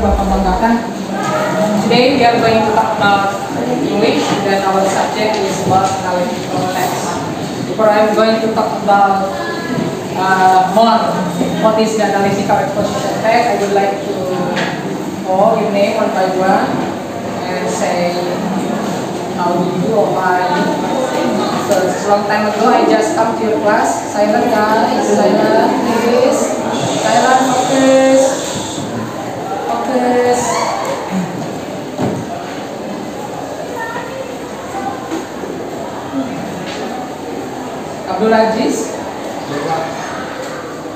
Bapak banggakan. Today we are going to talk about English, and our subject is about analytical text. Before I'm going to talk about more what is the analytical exposition text, I would like to call your name one by one and say how do you do or why. So it's a long time ago I just come to your class. Silent guys, silent please. Silent, focus. Focus. Abdul Aziz,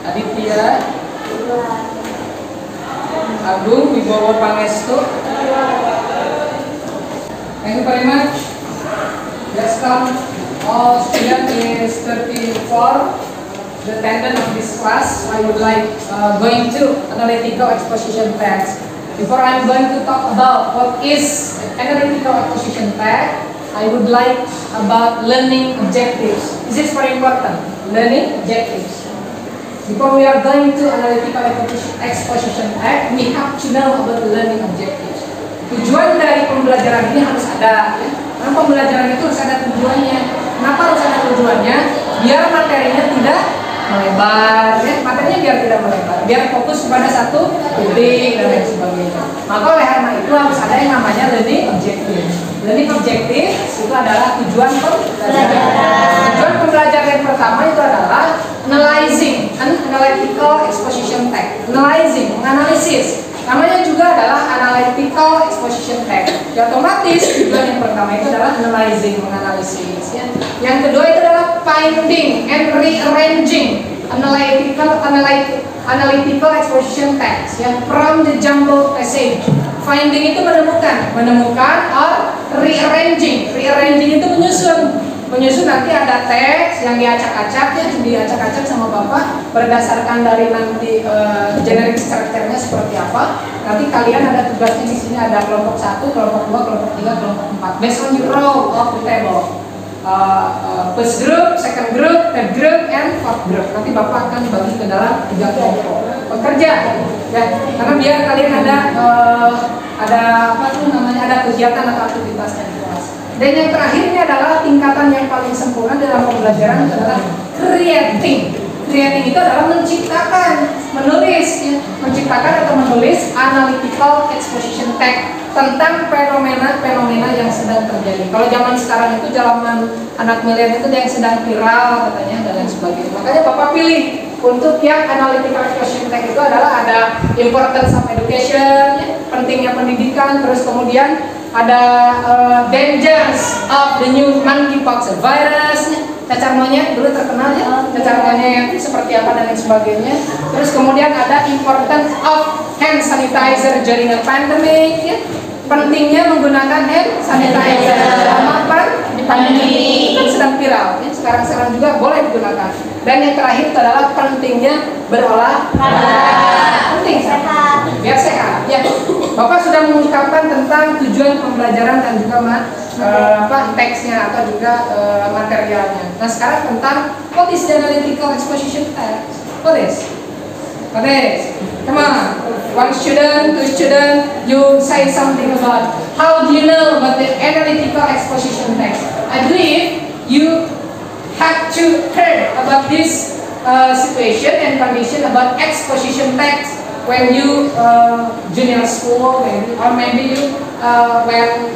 Aditya, Agung, Wibowo Pangestu. Thank you very much. Let's come. All student is 34. The attendant of this class. I would like going to analytical exposition text. Before I'm going to talk about what is analytical exposition text, I would like about learning objectives. This is very important. Learning objectives. Before we are going to analytical exposition text, we have to know about the learning objectives. Tujuan dari pembelajaran ini harus ada. Ya. Karena pembelajaran itu harus ada tujuannya. Kenapa harus ada tujuannya? Biar materinya tidak melebar, ya. Materinya biar tidak melebar, biar fokus kepada satu titik dan lain sebagainya. Maka oleh karena itu harus ada yang namanya learning objective. Learning objective itu adalah tujuan pembelajaran. Tujuan pembelajaran yang pertama itu adalah analyzing, analytical exposition text. Analyzing, menganalisis. Namanya juga adalah analytical exposition text. Ya, otomatis tujuan yang pertama itu adalah analyzing, menganalisis. Ya. Yang kedua itu adalah finding and rearranging analytical exposition text. Ya, from the jumbled passage. Finding itu menemukan or rearranging. Rearranging itu menyusun nanti ada teks yang diacak-acak, ya, diacak-acak sama Bapak berdasarkan dari nanti generic structure-nya seperti apa. Nanti kalian ada tugasnya di sini, ada kelompok 1, kelompok 2, kelompok 3, kelompok 4. Based on your row of the table. First group, second group, third group, and fourth group. Nanti Bapak akan dibagi ke dalam 3 kelompok. Bekerja, ya, karena biar kalian ada apa tuh namanya, ada kegiatan atau aktivitasnya di kelas. Dan yang terakhir ini adalah tingkatan yang paling sempurna dalam pembelajaran adalah creating. Creating itu adalah menciptakan, menulis, ya, menciptakan atau menulis analytical exposition text tentang fenomena yang sedang terjadi. Kalau zaman sekarang itu zaman anak milenial itu yang sedang viral katanya dan lain sebagainya. Makanya Bapak pilih untuk yang analytical exposition text itu adalah ada importance of education, ya, pentingnya pendidikan, terus kemudian ada dangers of the new monkeypox virus, ya, cacar monyet dulu terkenal, ya, cacar monyet seperti apa dan lain sebagainya. Terus kemudian ada importance of hand sanitizer during a pandemic, ya, pentingnya menggunakan hand sanitizer selama pandemi kan sedang viral, ya, sekarang juga boleh digunakan. Dan yang terakhir adalah pentingnya berolahraga, penting sehat, biar sehat. Ya, Bapak sudah mengungkapkan tentang tujuan pembelajaran dan juga teksnya atau juga materialnya. Nah, sekarang tentang what is the analytical exposition text? What is? Come on, one student, two student, you say something about how do you know about the analytical exposition text? I believe you have to hear about this situation and condition about exposition text when you junior school, or maybe you when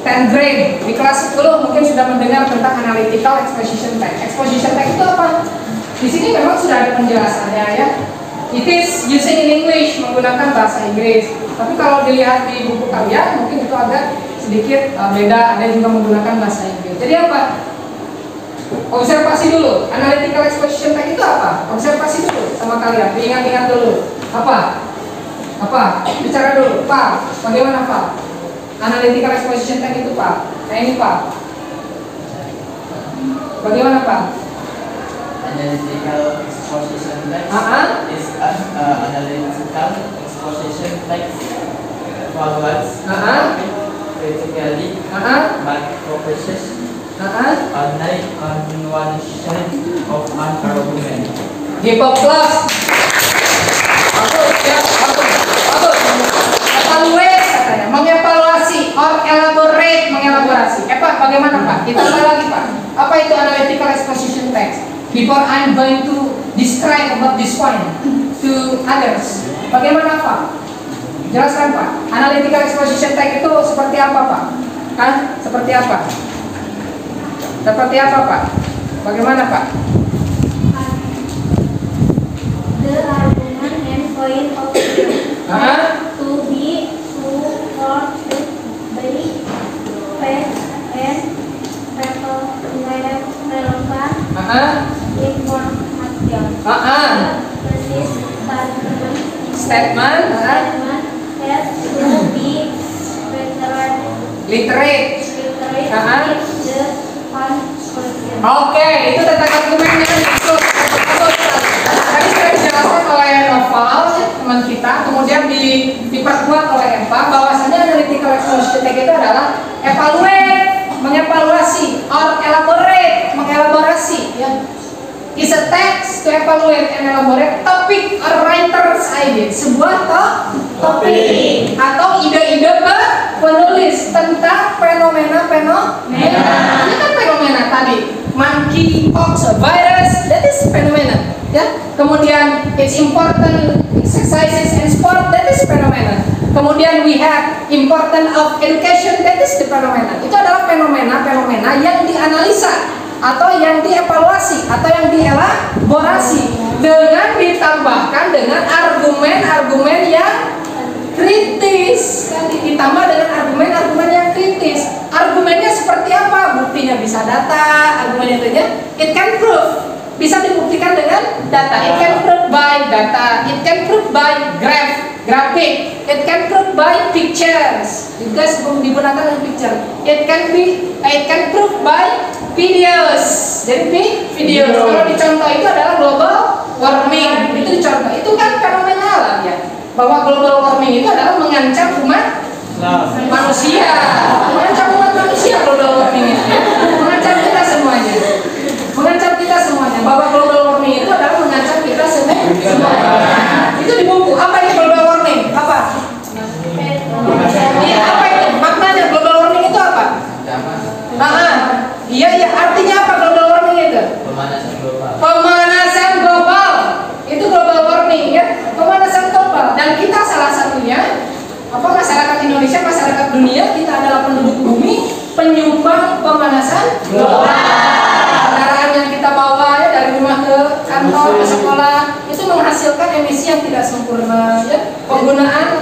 10th grade di kelas 10 mungkin sudah mendengar tentang analytical exposition text. Exposition text itu apa? Di sini memang sudah ada penjelasannya, ya. It is using in English, menggunakan bahasa Inggris. Tapi kalau dilihat di buku kalian mungkin itu agak sedikit beda, ada juga menggunakan bahasa Inggris. Jadi apa? Observasi dulu. Analytical exposition text itu apa? Observasi dulu sama kalian. Ingat-ingat dulu. Apa? Bicara dulu. Pak, bagaimana Pak? Analytical exposition text itu Pak. Nah ini Pak. Bagaimana Pak? Analytical exposition text is an analytical exposition text forwards critically by purposes on one side of an argument. Give applause. Bagus. Ya, bagus. Evaluate katanya, mengevaluasi or elaborate, mengelaborasi. Pak, bagaimana Pak? Kita mulai lagi Pak. Apa itu analytical exposition text? Before I'm going to describe about this point to others. Bagaimana Pak? Jelaskan Pak. Analytical exposition text itu seperti apa Pak? Seperti apa? Seperti apa Pak? Bagaimana Pak? The argument and point of view to be supported by facts and relevant information. Precis statement has to be literate the conclusion. Oke, itu tentang argumennya. Tadi sudah dijelaskan oleh Noval, teman kita, kemudian diperkuat oleh Eva bahwasanya analytical exposition text itu adalah evaluate, mengevaluasi, or elaborate, mengelaborasi, ya. Is a text to evaluate and elaborate topic or writer's idea, sebuah topik atau ide-ide penulis tentang fenomena. Ini kan fenomena tadi, monkeypox virus, that is fenomena, ya. Kemudian it's important exercises and sport, that is fenomena. Kemudian we have important of education, that is the fenomena. Itu adalah fenomena yang dianalisa atau yang dievaluasi atau yang dielaborasi dengan ditambahkan dengan argumen-argumen yang kritis, ditambah dengan argumen-argumen yang kritis. Argumennya seperti apa? Buktinya bisa data, argumen itunya it can prove, bisa dibuktikan dengan data. It can prove by data, it can prove by graphic, it can prove by pictures. Juga digunakan dengan picture. It can prove by videos. Jadi video. Kalau dicontoh itu adalah global warming. Itu dicontoh. Itu kan fenomena alam ya. Bahwa global warming itu adalah mengancam umat manusia. Mengancam umat manusia global warming itu. Mengancam kita semuanya. Bahwa global warming itu adalah mengancam kita semuanya. Itu di buku. Apa itu global warming? Apa? Iya, apa itu? Maknanya global warming itu apa? Iya, artinya apa global warming itu? Pemanasan global. Itu global warming ya, pemanasan global. Dan kita salah satunya, masyarakat Indonesia, masyarakat dunia, kita adalah penduduk bumi, penyumbang pemanasan global. Kendaraan yang kita bawa ya dari rumah ke kantor, ke sekolah, itu menghasilkan emisi yang tidak sempurna ya. Penggunaan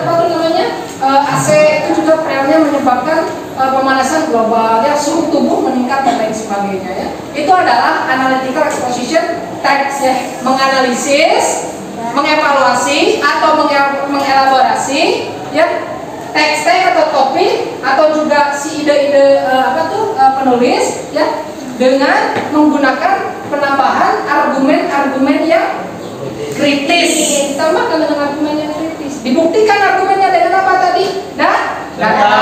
AC itu juga realnya menyebabkan pemanasan global ya, suhu tubuh meningkat dan lain sebagainya ya. Itu adalah analytical exposition text ya, menganalisis, mengevaluasi atau mengelaborasi ya teks atau topik atau juga si ide-ide penulis ya, dengan menggunakan penambahan argumen-argumen yang kritis, ditambahkan dengan argumen yang kritis. Dibuktikan argumennya dengan apa tadi? Data,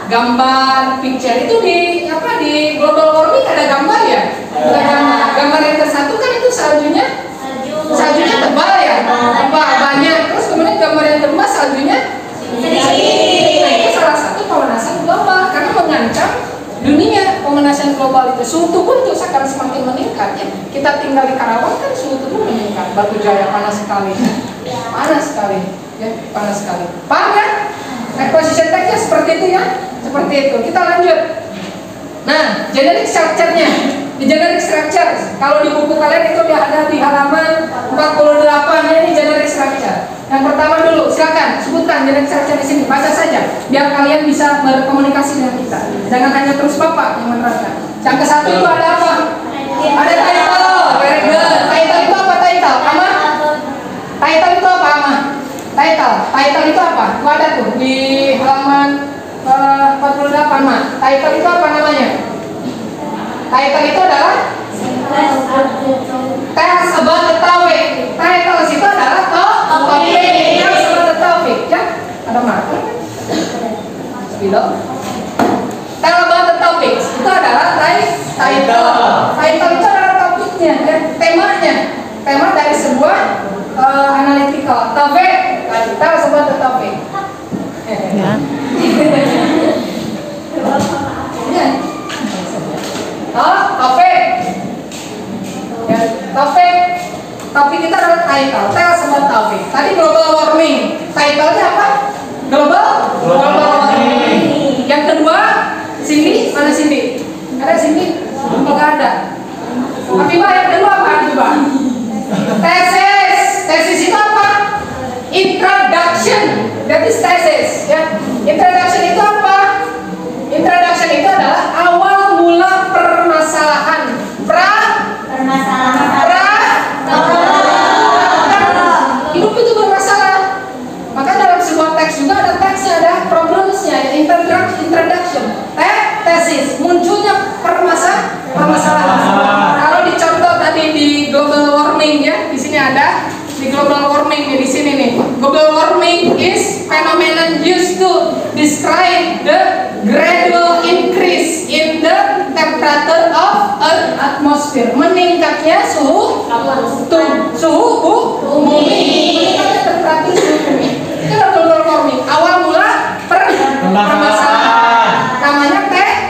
gambar, picture. Itu di global warming ada gambar ya? Gambar yang tersatu kan itu saljunya tebal ya, tebal banyak. Terus kemudian gambar yang kedua saljunya sedikit. Nah, itu salah satu pemanasan global karena mengancam dunia. Pemanasan global itu suhu tubuh itu akan semakin meningkat ya. Kita tinggal di Karawang kan suhu tubuh meningkat. Batu Jaya panas sekali ya, panas sekali. Paham ya? Exposition text-nya seperti itu ya, seperti itu. Kita lanjut. Nah, generic structure-nya. Di generic structure, kalau di buku kalian itu ada di halaman 48 ya, ini generic structure. Yang pertama dulu, silakan sebutkan generic structure di sini, baca saja, biar kalian bisa berkomunikasi dengan kita. Jangan hanya terus bapak yang menerangkan. Yang ke satu itu ada apa? Ada title, very good. Title itu apa title? Ama? Title itu apa Ama? Title itu apa? Itu ada tuh di halaman 48 Mas. Title itu apa namanya? Title itu adalah Tell about the topic. Title itu adalah topik. Tell about the topic. Ya, ada marker. Below. Tell about the topics. Itu adalah title. Title itu adalah topiknya, ya, temanya. Tema dari sebuah analytical. Topic topik. Ya, topik kita adalah title. Tell about topik. Tadi global warming. Title-nya apa? Global warming. Yang kedua, Cindy, mana Cindy? Ada Cindy? Enggak ada. Tapi Mbak, yang kedua apa? Coba. Tesis itu apa? Introduction. That is thesis. Ya. Introduction itu apa? Introduction itu adalah awal mula permasalahan. Hidup itu bermasalah. Maka dalam sebuah teks juga ada teksnya, ada problemsnya. Introduction. Tesis. Munculnya permasalahan. Kalau dicontoh tadi di global warming ya, di sini ada di global warming ya, di sini nih. Global warming is phenomenon used to describe the gradual increase in the temperature of Earth atmosphere. Meningkatnya suhu bumi. Meningkatnya temperatur suhu bumi. Itu adalah global warming. Awal mula permasalahan. Namanya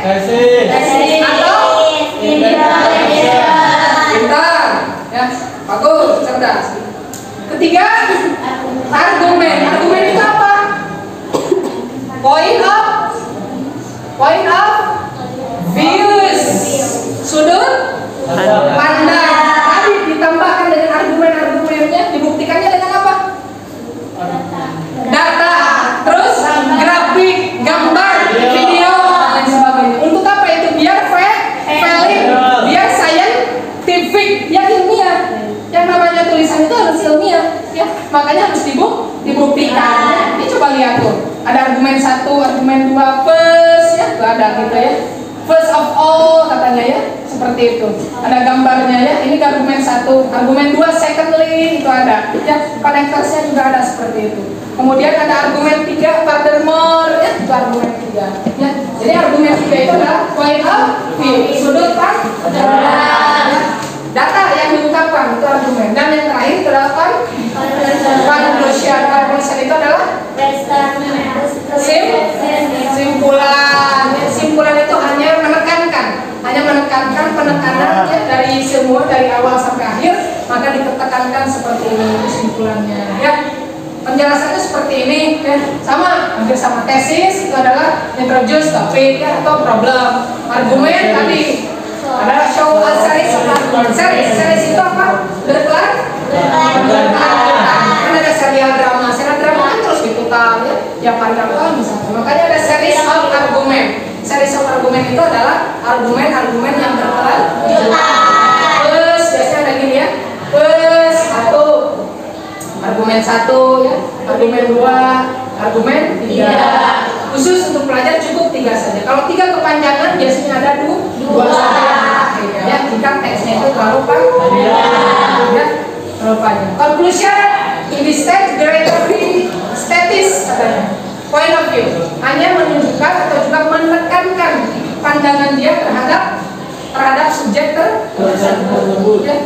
tesis atau pintar. Ya, bagus, cerdas. Ketiga, argumen. Argumen itu apa? Point of views. Sudut pandang. Tadi ditambahkan dengan argumen-argumennya, dibuktikannya dengan apa? Data. Terus grafik, gambar, video, dan lain sebagainya. Untuk apa itu? Biar valid, biar scientific, biar ilmiah. Yang namanya tulisan itu harus ilmiah, ya. Makanya harus dibuktikan. Ini coba lihat tuh. Ada argumen 1, argumen 2, first, ya, itu ada gitu ya. First of all katanya ya, seperti itu. Ada gambarnya ya. Ini argumen 1, argumen 2, secondly itu ada. Ya, connectorsnya juga ada seperti itu. Kemudian ada argumen 3, furthermore, ya, itu argumen 3. Ya. Jadi argumen 3 itu adalah point of view, sudut pandang. Data yang diungkapkan itu argumen. Dan yang terakhir itu adalah conclusion. Conclusion itu adalah simpulan. Simpulan itu hanya menekankan penekanan ya, dari semua dari awal sampai akhir, maka ditekankan seperti ini kesimpulannya. Ya. Penjelasannya seperti ini, ya. Sama, hampir sama. Tesis itu adalah introduce topik ya, atau problem. Argumen tadi ada show a series of argument. Series itu apa? Berkelanjutan. Kan ada serial drama. Serial drama kan terus diputar ya. Yang panjang misalnya. Makanya ada series of argument. Series of argument itu adalah argumen-argumen yang berkelanjutan. Terus biasanya ada gini ya. Terus argumen 1 ya, argumen 2, argumen 3. Khusus untuk pelajar cukup 3 saja. Kalau 3 kepanjangan biasanya ada 2 sampai 3 ya. Jika teksnya itu terlalu panjang. Ya, terlalu panjang. Conclusion, in this text directory status katanya. Point of view hanya menunjukkan atau juga menekankan pandangan dia terhadap subjek tersebut. Ya.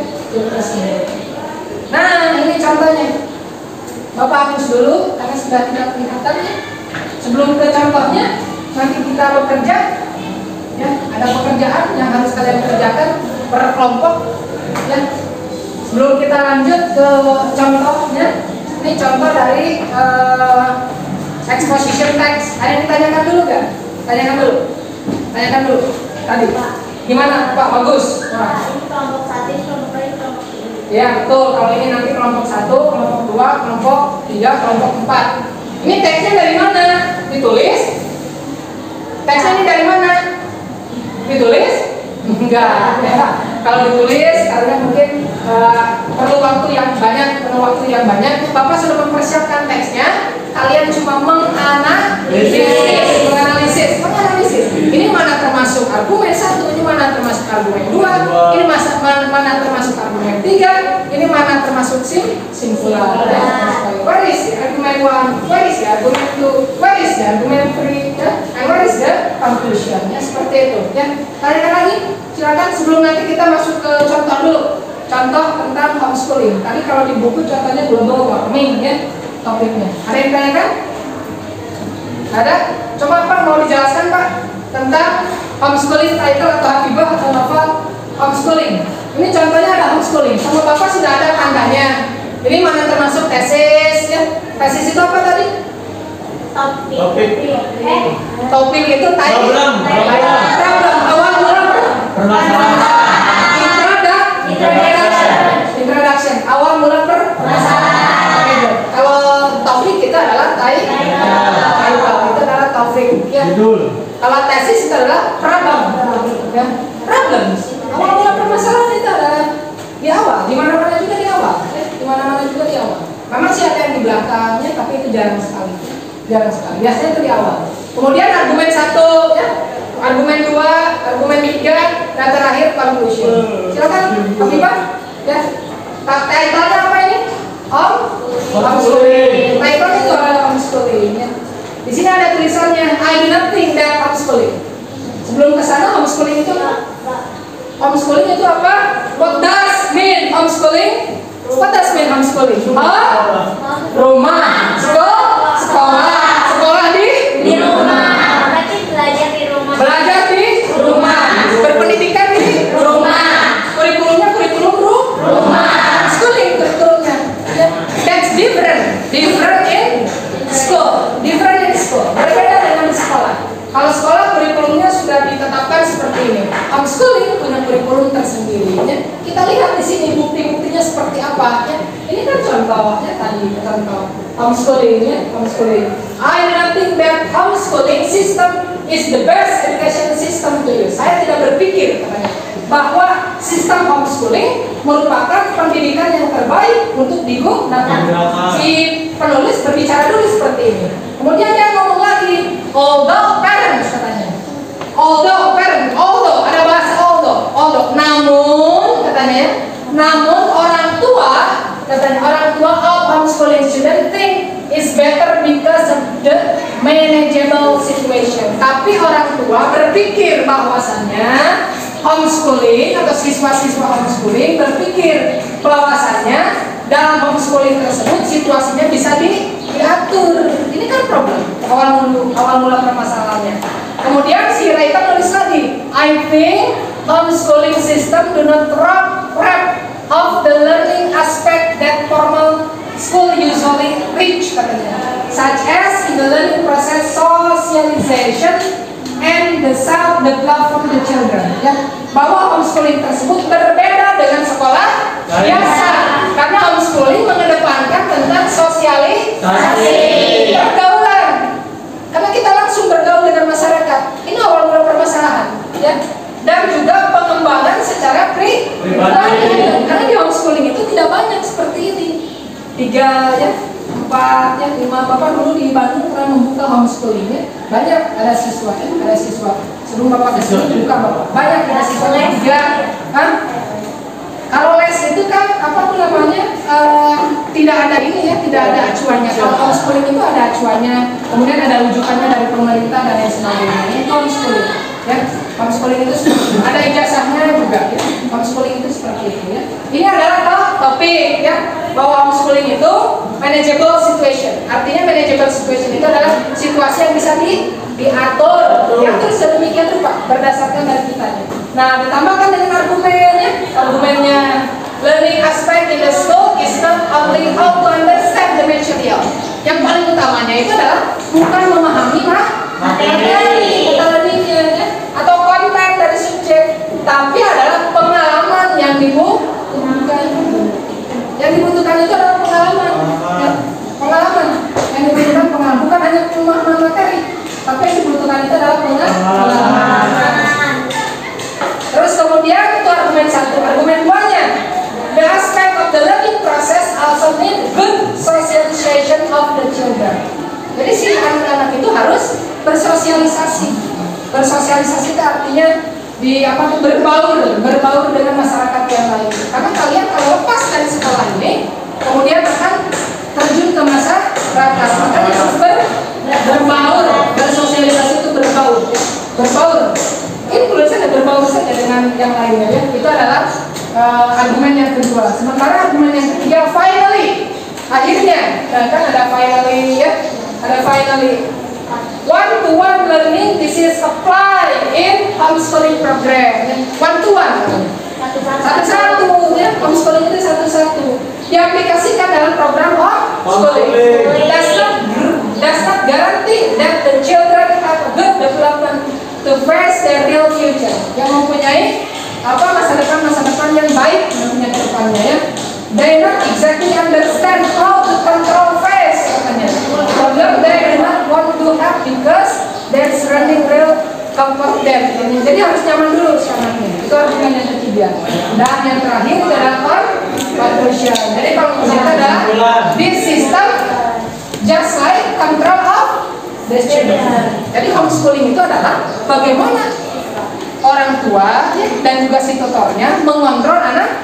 Nah, ini contohnya. Bapak hapus dulu karena sudah tidak kelihatan ya. Sebelum ke contohnya, nanti kita bekerja. Ya, ada pekerjaan yang harus kalian kerjakan per kelompok. Ya. Sebelum kita lanjut ke contohnya, ini contoh dari exposition text. Ada yang ditanyakan dulu nggak? Tanyakan dulu. Tadi. Gimana, Pak? Bagus. Nah. Ini kelompok 1, kelompok 2, kelompok 3. Ya betul, kalau ini nanti kelompok 1, kelompok 2, kelompok 3, kelompok 4. Ini teksnya dari mana? Ditulis? Teksnya ini dari mana? Ditulis? Enggak, ya. Kalau ditulis, karena mungkin perlu waktu yang banyak. Bapak sudah mempersiapkan teksnya. Kalian cuma menganalisis. Ini mana termasuk argumen 1, ini mana termasuk argumen 2, ini mana termasuk argumen 3, ini mana termasuk simpulan. What is the argument 1? What is the argument 2? What is the argument 3? And what is the conclusion? Ya seperti itu. Ya, tanyakan lagi. Silakan sebelum nanti kita masuk ke contoh dulu. Contoh tentang homeschooling. Tadi kalau di buku contohnya global warming ya topiknya. Ada yang tanyakan? Ada? Coba Pak mau dijelaskan Pak tentang homeschooling title atau Habibah atau Nova rumah Bapak sudah ada tandanya. Ini mana termasuk tesis ya? Tesis itu apa tadi? Topik. Topik itu tadi. Problem. Awal mula introduction. Awal mula permasalahan. Kalau topik itu adalah title. Itu adalah topik. Ya. Kalau tesis itu adalah problem. Ya. Problem. Awal mula permasalahan itu adalah di awal. Di mana-mana juga di awal. Di mana-mana juga di awal. Memang sih ada yang di belakangnya, tapi itu jarang sekali. Biasanya itu di awal. Kemudian argumen 1 ya, argumen 2, argumen 3, dan terakhir conclusion. Silakan Pak. Ya. Title-nya apa ini? Homeschooling. Title itu adalah homeschooling ya. Di sini ada tulisannya I do not think that homeschooling. Sebelum ke sana homeschooling itu apa? What does mean homeschooling? What does mean homeschooling? Rumah, sekolah di rumah. Berarti belajar di rumah. Belajar di rumah. Berpendidikan di rumah. Kurikulumnya kurikulum rumah. Schooling kurikulumnya. That's different in school. Berbeda dengan di sekolah. Kalau sekolah kurikulumnya sudah ditetapkan seperti ini. Homeschooling punya kurikulum tersendiri. Ya. Kita lihat di sini bukti-buktinya seperti apa. Ya. Ini kan contohnya tadi contoh homeschooling. I do not think that homeschooling system is the best education system to use. Saya tidak berpikir katanya bahwa sistem homeschooling merupakan pendidikan yang terbaik untuk digunakan. Si penulis berbicara dulu seperti ini. Kemudian dia ngomong lagi, although parents katanya. Although ada bahasa although. Namun orang tua of homeschooling student think is better because of the manageable situation. Tapi orang tua berpikir bahwasannya homeschooling atau siswa-siswa homeschooling berpikir bahwasannya dalam homeschooling tersebut situasinya bisa diatur. Ini kan problem awal mula permasalahannya. Kemudian si writer tulis lagi, I think homeschooling system do not wrap of the learning aspect that formal school usually reach katanya, such as in the learning process, socialization, and the self-development of the children. Ya, bahwa homeschooling tersebut berbeda dengan sekolah biasa, karena homeschooling mengedepankan tentang sosialisasi, pergaulan. Karena kita langsung bergaul dengan masyarakat. Ini awal mula permasalahan, ya. Dan juga pengembangan secara pribadi. Karena di homeschooling itu tidak banyak seperti ini. 3 ya, 4 ya, 5. Bapak dulu di Bandung pernah membuka homeschooling ya. Banyak ada siswa. Sebelum Bapak ke sini buka Bapak. Banyak ada siswanya 3. Kalau les itu kan tidak ada ini ya, tidak ada acuannya. Kalau homeschooling itu ada acuannya, kemudian ada rujukannya dari pemerintah dan lain sebagainya. Ini homeschooling. Ya, homeschooling itu ada ijazahnya juga. Ya. Homeschooling itu seperti itu ya. Ini adalah topik ya, bahwa homeschooling itu manageable situation. Artinya manageable situation itu adalah situasi yang bisa diatur. Diatur sedemikian rupa berdasarkan dari kitanya. Nah, ditambahkan dengan argumennya. Learning aspect in the school is not only how to understand the material. Yang paling utamanya itu adalah bukan memahami materi atau konten dari subjek, tapi adalah pengalaman yang dibutuhkan. Yang dibutuhkan itu adalah pengalaman. Ya, pengalaman yang dibutuhkan bukan hanya pemahaman materi, tapi yang dibutuhkan itu adalah pengalaman. Terus kemudian itu argumen 1, argumen 2-nya. The aspect of the learning process also need good socialization of the children. Jadi si anak-anak itu harus bersosialisasi. Bersosialisasi itu artinya berbaur dengan masyarakat yang lain. Karena kalian kalau lepas dari sekolah ini, kemudian akan terjun ke masyarakat. Makanya harus berbaur, bersosialisasi itu berbaur. Ini tulisannya berbaur saja dengan yang lainnya ya. Itu adalah argumen yang kedua. Sementara argumen yang ketiga, finally, akhirnya, kan ada finally ya, ada finally. One-to-one learning, this is applied in homeschooling program. One-to-one, satu-satu ya, homeschooling itu dalam program homeschooling. Does not guarantee that the children have a good development to face their real future. Yang mempunyai masa depan yang baik nantinya ke depannya ya. They not exactly understand how to control face katanya. Problem they do not want to have because their surrounding real comfort them. Jadi harus nyaman dulu sama ini. Itu argumen yang ketiga. Dan yang terakhir adalah conclusion. Jadi conclusion adalah this system just like control of the children. Jadi homeschooling itu adalah bagaimana orang tua ya, dan juga si tutornya mengontrol anaknya.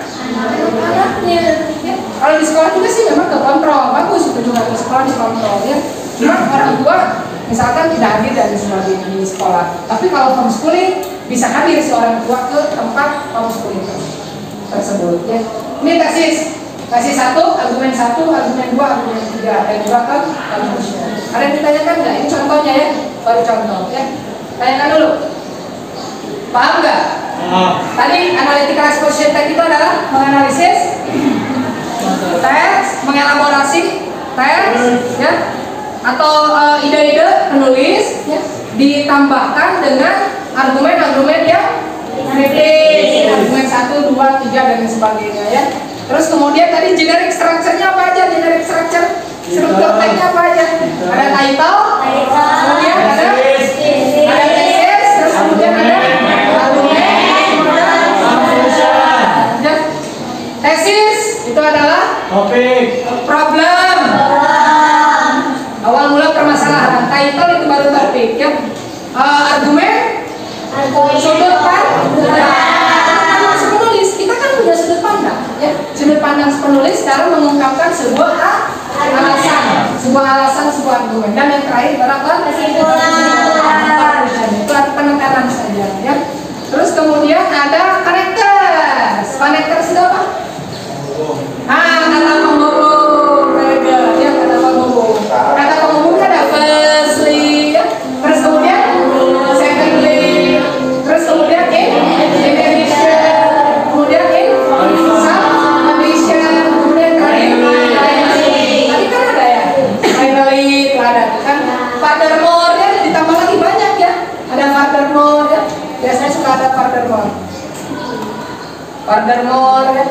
Ya. Kalau di sekolah juga sih memang kekontrol, bagus itu juga di sekolah dikontrol ya. Cuma orang tua misalkan tidak hadir dan sebagainya di sekolah. Tapi kalau homeschooling bisa hadir seorang tua ke tempat homeschooling tersebut ya. Ini tesis 1, argumen 1, argumen 2, argumen 3, dan juga kan conclusion. Ada yang ditanyakan nggak? Ini contohnya ya, baru contoh ya. Tanyakan dulu. Paham nggak? Tadi analytical exposition tech itu adalah menganalisis teks, mengelaborasi teks, ya, atau ide-ide penulis, ya, ditambahkan dengan argumen-argumen yang kritis, argumen 1, 2, 3 dan sebagainya, ya. Terus kemudian tadi generic structure-nya apa aja? Generic structure struktur tag-nya apa aja? Ada title, kemudian ada tesis, terus kemudian ada argumen, tesis itu adalah topik, problem, awal mula permasalahan. Title itu baru topik, ya. Argumen, sudut pandang. Penulis kita kan punya sudut pandang, ya. Sudut pandang penulis dalam mengungkapkan sebuah alasan, sebuah argumen. Dan yang terakhir adalah kesimpulan. Itu penekanan saja, ya. Terus kemudian ada karakter. Karakter sudah apa? Kata penghubung, ya, kata penghubung. Kata penghubungnya ada firstly, ya. Terus kemudian secondly, terus kemudian in addition, kemudian in subaddition, kemudian finally. Tadi kan ada ya, finally itu ada kan. Furthermore ya, ditambah lagi banyak ya. Ada furthermore ya. Biasanya suka ada furthermore. Furthermore ya.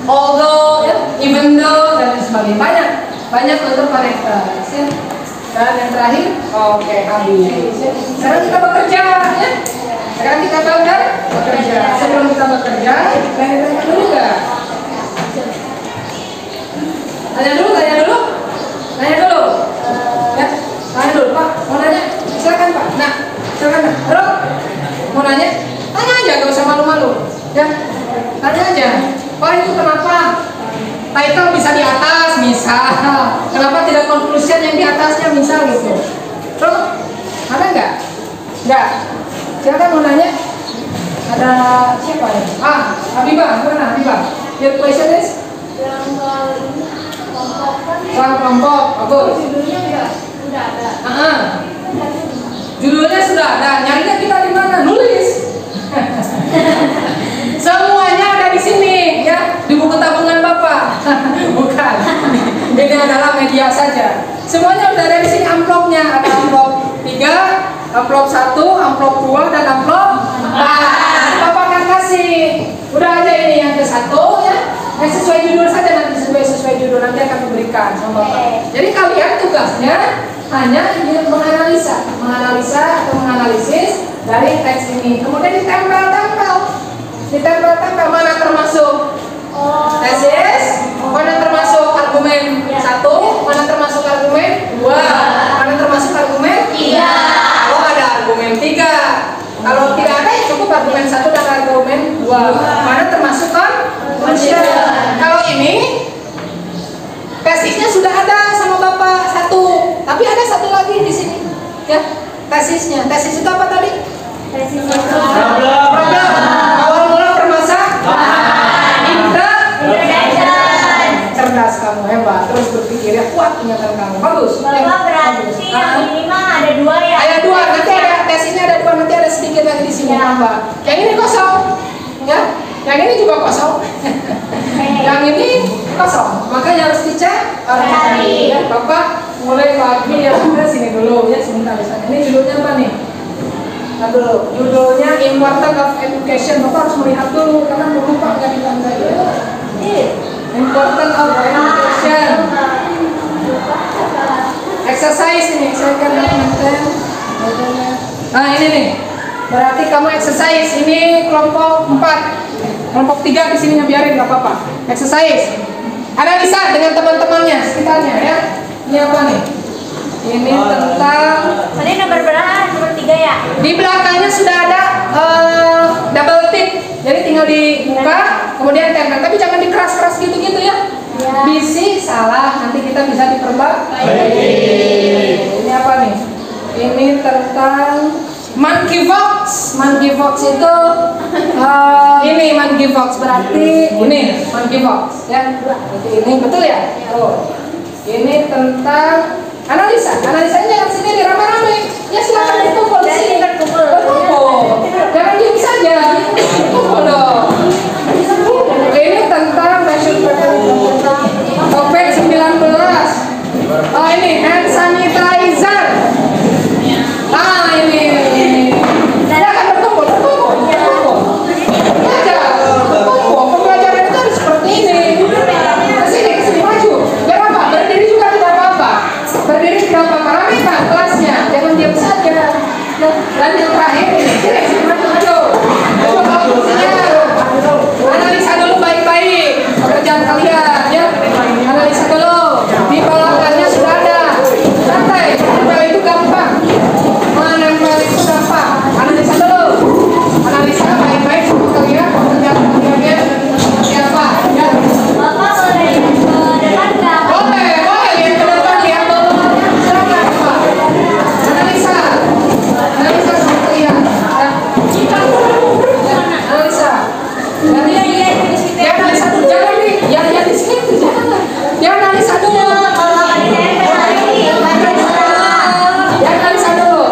Although, ya, even though dan sebagainya, banyak untuk connector. Ya. Dan yang terakhir, oke, habis. Ya. Sekarang kita bekerja, ya. Sekarang kita bekerja. Sebelum kita bekerja, tanya dulu nggak? Tanya dulu. Ya, tanya dulu, Pak. Mau nanya? Silakan, Pak. Nah, silakan. Bro, mau nanya? Tanya aja, gak usah malu-malu. Ya, tanya aja. Pak, itu kenapa title bisa di atas, misal? Kenapa tidak conclusion yang di atasnya, misal gitu? Terus, ada nggak? Nggak. Silakan mau nanya? Ada siapa ya? Habibah, gimana Habibah? Your question is? Kelompok, bagus. Judulnya sudah ada. Judulnya sudah ada. Nyarinya kita di mana? Nulis. Semuanya ada di sini, ya, di buku tabungan Bapak. Bukan. Ini adalah media saja. Semuanya udah ada di sini amplopnya. Ada amplop 3, amplop 1, amplop 2, dan amplop 4. Bapak akan kasih. Udah aja ini yang ke-1 ya. Sesuai judul saja, nanti sesuai judul nanti akan diberikan sama Bapak. Jadi kalian tugasnya hanya menganalisa atau menganalisis dari teks ini. Kemudian ditempel-tempel mana termasuk tesis, mana termasuk argumen 1, mana termasuk argumen 2, mana termasuk argumen 3. Oh, ada argumen 3. Kalau tidak ada ya cukup argumen 1 dan argumen 2. Mana termasuk conclusion. Kalau ini tesisnya sudah ada sama Bapak 1, tapi ada satu lagi di sini, ya, tesisnya. Tesis itu apa tadi? Tesis Problem. Awal mula cerdas kamu, hebat. Terus berpikirnya kuat ingatan kamu. Bagus. Bapak berarti yang ini mah ada 2 ya? Ada 2. Nanti ada tesisnya ada 2. Nanti ada sedikit lagi di sini tambah. Yang ini kosong, ya. Yang ini juga kosong. Yang ini kosong. Makanya harus dicek. Ya, Bapak mulai lagi ya, sudah sini dulu ya sebentar misalnya. Ini judulnya apa nih? Nah dulu, judulnya Importance of Education. Bapak harus melihat dulu karena lupa nggak ditandai ya. Importance of Education. Exercise ini saya akan nanti. Nah ini nih. Berarti kamu exercise ini kelompok 4, kelompok 3 di sini biarin nggak apa-apa. Exercise. Analisa dengan teman-temannya sekitarnya ya. Ini apa nih? Ini tentang. Tadi nomor berapa? Nomor 3 ya? Di belakangnya sudah ada double tick. Jadi tinggal dibuka, kemudian tempel. Tapi jangan dikeras-keras gitu-gitu ya. Bisi salah, nanti kita bisa diperbaiki. Ini apa nih? Ini tentang monkeypox. Monkeypox itu ini monkeypox berarti ini monkeypox ya. Berarti ini betul ya? Tuh. Ini tentang analisa. Analisanya jangan sendiri rame-rame. Ya silakan berkumpul di sini. Berkumpul. Jangan diam saja. Berkumpul dong. Ini tentang topik 19. Oh ini hand sanitizer. Ah ini. Silakan berkumpul. Berkumpul. Pembelajaran itu harus seperti ini. Kesini maju. Gak apa, berdiri juga tidak apa-apa. Berdiri tidak apa-apa. Ramekan kelasnya. Jangan diam saja. Dan yang terakhir ini. Sini maju. Coba kursinya. Analisa dulu baik-baik pekerjaan kalian ya. Analisa dulu. Di belakangnya sudah ada. Santai. Nempel itu gampang. Menempel itu gampang. Analisa dulu. Analisa baik-baik semua kalian pekerjaan kaliannya seperti apa ya. Bapak boleh ke depan nggak? Boleh lihat ke depan lihat dulu. Silakan Pak. Analisa semua kalian ya. Analisa. Dan dia analisa dulu, jangan nih, yang di sini tuh jangan. Dia analisa dulu.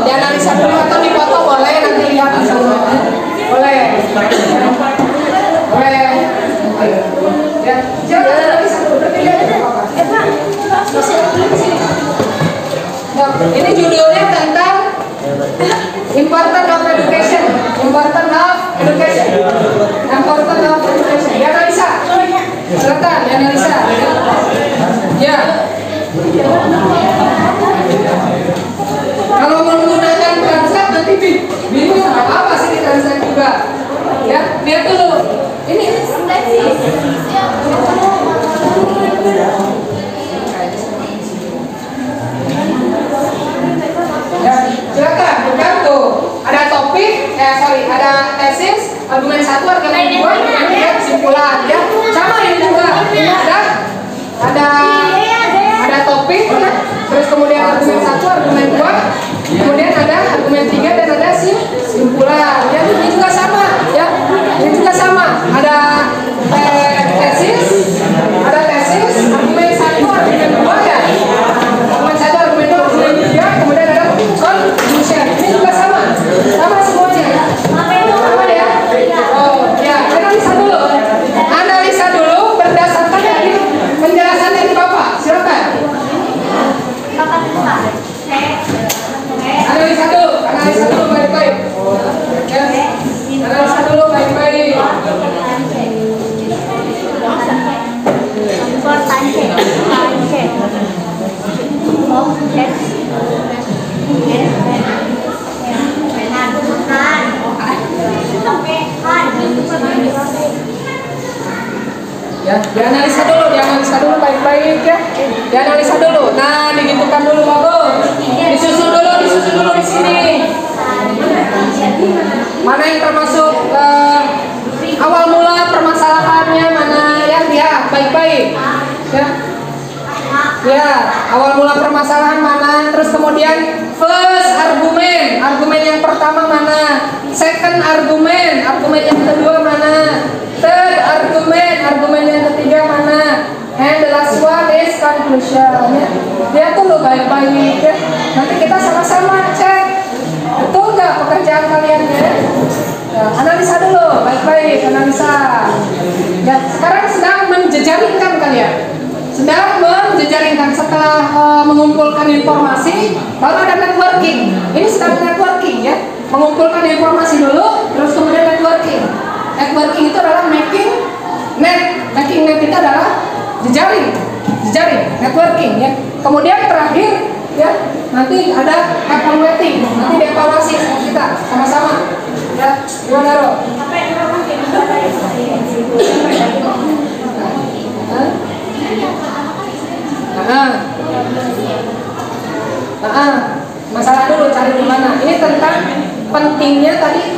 Dia analisa dulu atau dipoto boleh nanti lihat hasilnya. Boleh. Ya, jangan analisa dulu. Ini judulnya tentang Importance of Education. Importance of Education. Importance of Education. Dianalisa. Silakan dianalisa. Ya. Kalau menggunakan translate nanti bingung apa sih di translate juga. Ya, lihat dulu. Ini ya, silakan bukan tuh. Ada topik, ada tesis, argumen 1, argumen 2, argumen 3, kesimpulan ya. Sama ini juga. Ada topik, terus kemudian argumen 1, argumen 2, kemudian ada argumen 3 dan ada kesimpulan. Ya, ini juga sama ya. Ini juga sama. Ada tesis, argumen 1, argumen 2 ya. Argumen 1, argumen 2, argumen 3, kemudian ada conclusion. Ini juga sama semuanya. Sama ya. Oh ya, analisa dulu berdasarkan dari penjelasan dari Bapak. Silakan. Analisa dulu baik-baik. Ya. Analisa dulu baik-baik. Ya, dianalisa dulu baik-baik ya. Dianalisa dulu. Nah, digitukan dulu bagus. Disusun dulu di sini. Mana yang termasuk awal mula permasalahannya, mana yang dia baik-baik. Ya. Ya, awal mula permasalahan mana, terus kemudian first argumen yang pertama mana, second argumen yang kedua mana, third argumen yang ketiga mana, and the last one is conclusion. Ya. Lihat dulu baik-baik ya. Nanti kita sama-sama cek betul nggak pekerjaan kalian ya. Ya, analisa dulu baik-baik, analisa. Ya, sekarang sedang menjejaringkan kalian. Sedang menjejaringkan setelah mengumpulkan informasi, baru ada networking. Ini sedang networking ya, mengumpulkan informasi dulu, terus kemudian networking. Networking itu adalah making net itu adalah jejaring, networking ya. Kemudian terakhir ya, nanti ada evaluating, nanti dievaluasi sama kita sama-sama. Ya, gimana Ro? Masalah dulu cari di mana. Ini tentang pentingnya tadi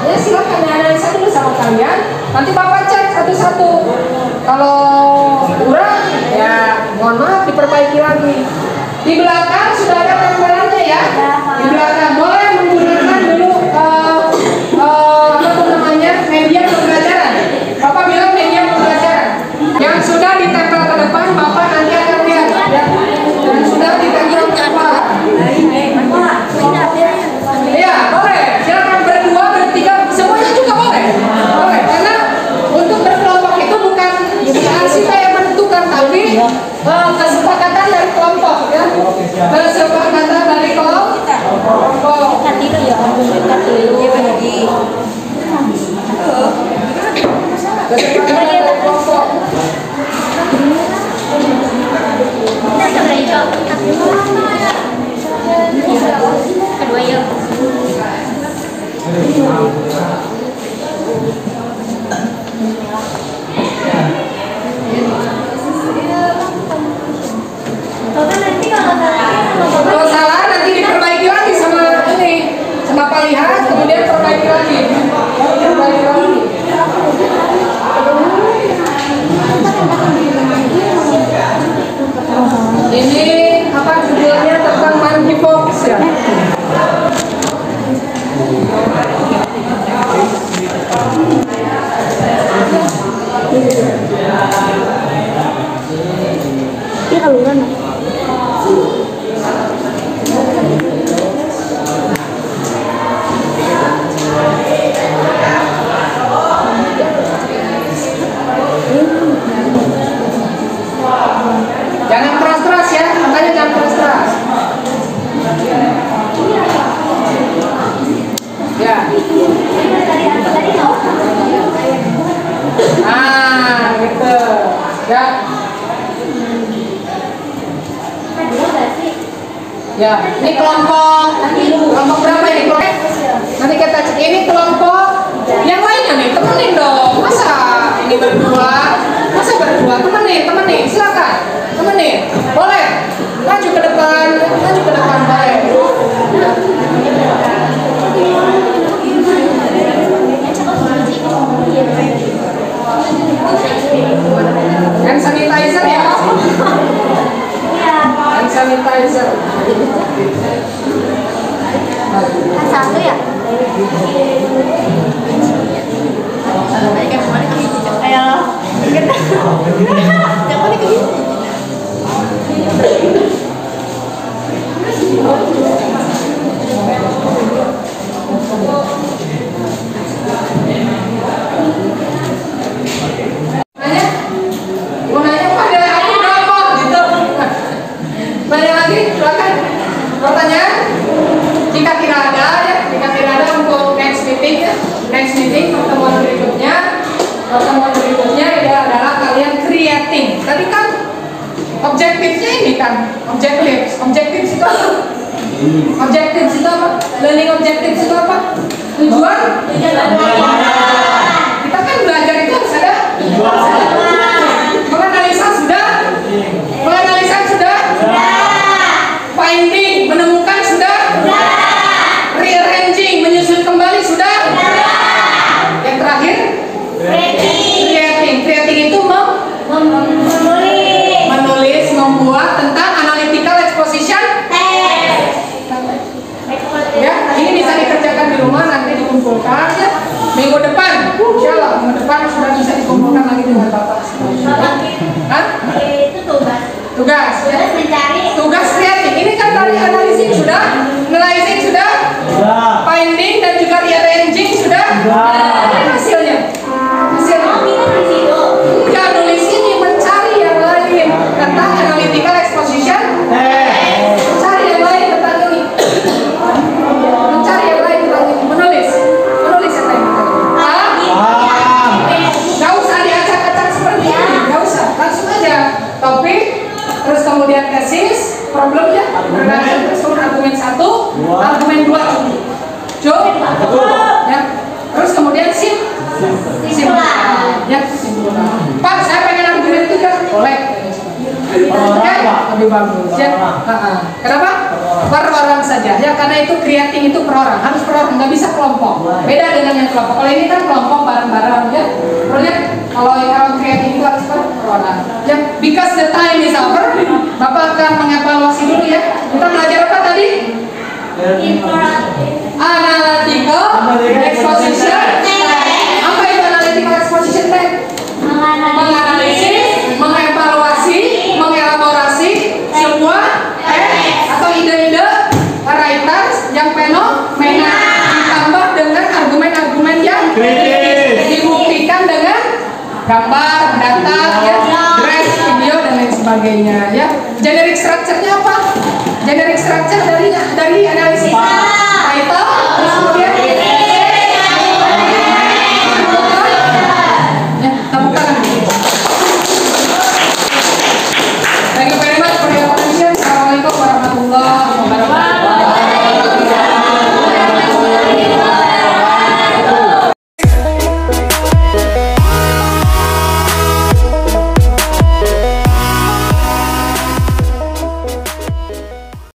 ya silakan analisa dulu sama kalian. Nanti Bapak cek satu-satu. Kalau kurang, ya mohon maaf diperbaiki lagi. Di belakang sudah ada gambarannya ya. Di belakang boleh menggunakan dulu apa namanya media pembelajaran. Bapak bilang media pembelajaran. Yang sudah ditempel ke depan, Bapak nanti akan lihat ya. Dan sudah ditempel ke depan. Iya, boleh. Silakan berdua, bertiga, semuanya juga boleh. Boleh, karena untuk berkelompok itu bukan kita yang menentukan, tapi kesepakatan dari kelompok ya. Kesepakatan dari kelompok. Kesepakatan dari kelompok. Kedua ya. Kalau salah nanti diperbaiki lagi sama ini, sama Pak Lihat, kemudian perbaiki lagi. Perbaiki lagi. Ini apa judulnya tentang monkeypox ya? Iya kaluran. Jangan keras-keras ya, makanya jangan keras-keras. Ya. Gitu. Ya. Ya, ini kelompok berapa ini kelompok? Nanti kita cek ini kelompok yang lainnya nih, temenin dong. Masa ini berdua? Temenin, silakan. Temenin, boleh. Maju ke depan, boleh. Hand sanitizer ya? Hand sanitizer. Satu ya? Pertemuan berikutnya adalah kalian creating. Tadi kan objektifnya ini kan objektif itu apa? Learning objectives itu apa? Tujuan kita kan belajar itu harus ada menganalisa sudah finding menemukan sudah rearranging menyusun kembali sudah yang terakhir creating itu menulis, membuat tentang analytical exposition ya. Ini bisa dikerjakan di rumah, nanti dikumpulkan ya. Minggu depan, insyaallah minggu depan sudah bisa dikumpulkan lagi dengan Bapak. Itu Tugas ya. mencari Tugas creating. Ini kan tadi analisis sudah, analyzing sudah, finding dan juga rearranging sudah ada hasilnya. Enggak, nulis ini mencari yang lain tentang analytical exposition. Mencari yang lain tentang ini. Mencari yang lain tentang ini. Menulis yang lain tentang ini. Gak usah diacak-acak seperti ini. Gak usah, langsung aja topik, terus kemudian tesis, problemnya, terus kemudian argumen 1, argumen 2 ya. Terus kemudian simpulan. Ya, simpulan. Pak, saya pengen argumen 3. Boleh. Oke, lebih bagus. Ya. Kenapa? Per orang saja. Ya, karena itu creating itu per orang. Harus per orang, nggak bisa kelompok. Beda dengan yang kelompok. Kalau ini kan kelompok bareng-bareng ya. Terusnya kalau creating itu harus per orang. Ya, because the time is over. Bapak akan mengevaluasi dulu ya. Kita belajar apa tadi? Analytical exposition. Apa itu analytical exposition teh? Menganalisis, mengevaluasi, mengelaborasi semua atau ide-ide writers yang fenomena ditambah dengan argumen-argumen yang dibuktikan dengan gambar, data, ya, graph, video dan lain sebagainya. Ya, generic structure-nya apa? Generic structure dari